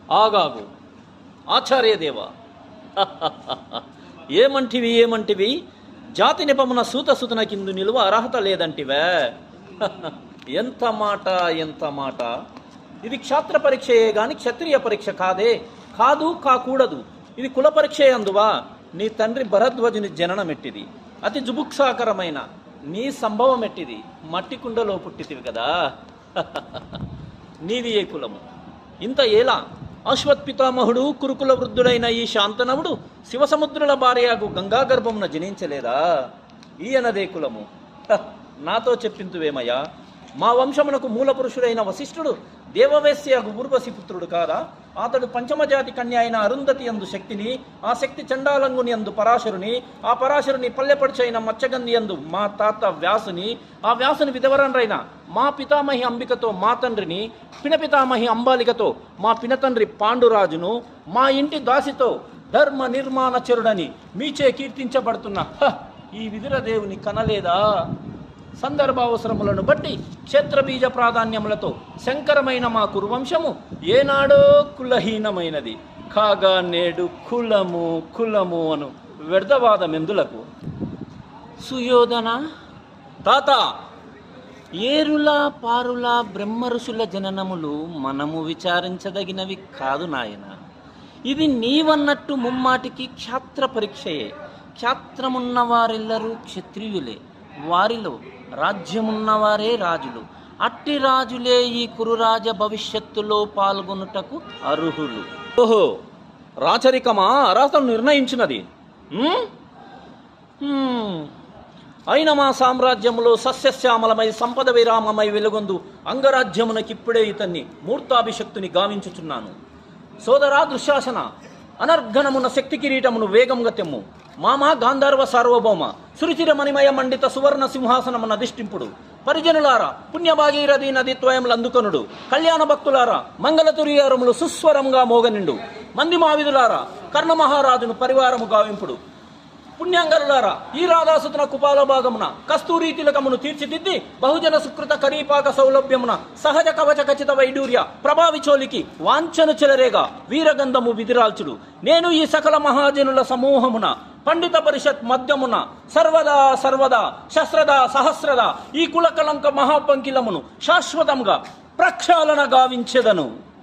ఆగాగు ఆచార్యదేవ, ఏమంటివి జాతి నిపమున సూతసుతన కిందు నిలువ అర్హత లేదంటివే. ఎంత మాట. ఇది క్షాత్ర పరీక్షయే గాని క్షత్రియ పరీక్ష కాదు కాకూడదు. ఇది కుల పరీక్షే. అందువా నీ తండ్రి భరద్వాజుని జననమెట్టిది, అతి జుభుక్సాకరమైన నీ సంభవం ఎట్టిది. మట్టి కుండలో పుట్టితివి కదా. నీది ఏ కులము? ఇంత ఏలా అశ్వత్పితామహుడు కురుకుల వృద్ధుడైన ఈ శాంతనవుడు శివసముద్రుల భార్యకు గంగాగర్భమున జనించలేదా? ఈయనదే కులము. నాతో చెప్పింతువేమయ్యా? మా వంశమునకు మూల పురుషుడైన వశిష్ఠుడు దేవవేశ్యకు ఊర్వశి పుత్రుడు కాదా? అతడు పంచమజాతి కన్య అయిన అరుంధతి యందు శక్తిని, ఆ శక్తి చండాలంగుని యందు పరాశరుని, ఆ పరాశరుని పల్లెపడుచైన మత్స్యగంధి యందు మా తాత వ్యాసుని, ఆ వ్యాసుని విధవరండ్రైన మా పితామహి అంబికతో మా తండ్రిని, పినపితామహి అంబాలికతో మా పినతండ్రి పాండురాజును, మా ఇంటి దాసితో ధర్మ నిర్మాణచరుడని మీచే కీర్తించబడుతున్న ఈ విదురదేవుని కనలేదా? సందర్భావసరములను బట్టి క్షేత్రబీజ ప్రాధాన్యములతో శంకరమైన మా కురువంశము ఏనాడో కులహీనమైనది కాగా నేడు కులము అను వ్యర్థవాదమెందులకు? సుయోధన తాత, ఏరులా పారులా బ్రహ్మఋషుల జననములు మనము విచారించదగినవి కాదు నాయన. ఇది నీవన్నట్టు ముమ్మాటికి క్షాత్ర పరీక్షయే. క్షాత్రమున్నవారెల్లరూ క్షత్రియులే, వారిలో రాజ్యమున్నవారే రాజులు. అట్టి రాజులే ఈ కురురాజ భవిష్యత్తులో పాల్గొనుటకు అర్హులు. ఓహో, రాచరికమా అర్హతను నిర్ణయించినది? అయిన మా సామ్రాజ్యములో సస్యశ్యామలమై సంపద విరామమై వెలుగొందు అంగరాజ్యమునకిప్పుడే ఇతన్ని మూర్తాభిషక్తుని గావించుచున్నాను. సోదరా దుశ్శాసన, అనర్ఘనమున శక్తి కిరీటమును వేగంగా తెమ్ము. మామా గాంధర్వ సార్వభౌమ, సురుచిర మణిమయ మండిత సువర్ణ సింహాసనమున అధిష్ఠింపుడు. పరిజనులారా, పుణ్యభాగీరథి నది త్వయములందుకొనుడు. కళ్యాణ భక్తులారా, మంగళతుర్యారములు సుస్వరంగా మోగనిండు. మంది మావిధులారా, కర్ణమహారాజును పరివారము గావింపుడు. పుణ్యాంగరులారా, ఈ రాధాసుతున కుపాల భాగమున కస్తూరీ తిలకమును తీర్చిదిద్ది బహుజన సుకృత కరీపాక సౌలభ్యమున సహజ కవచ ఖచ్చిత వైడూర్య ప్రభావిచోలికి వాంఛను చెలరేగా వీరగంధము విధిరాల్చుడు. నేను ఈ సకల మహాజనుల సమూహమున పండిత పరిషత్ మధ్యమున సర్వదా శస్త్రదా సహస్రదా ఈ కులకలంక మహాపంకిలమును శాశ్వతంగా ప్రక్షాళన గావించెదను.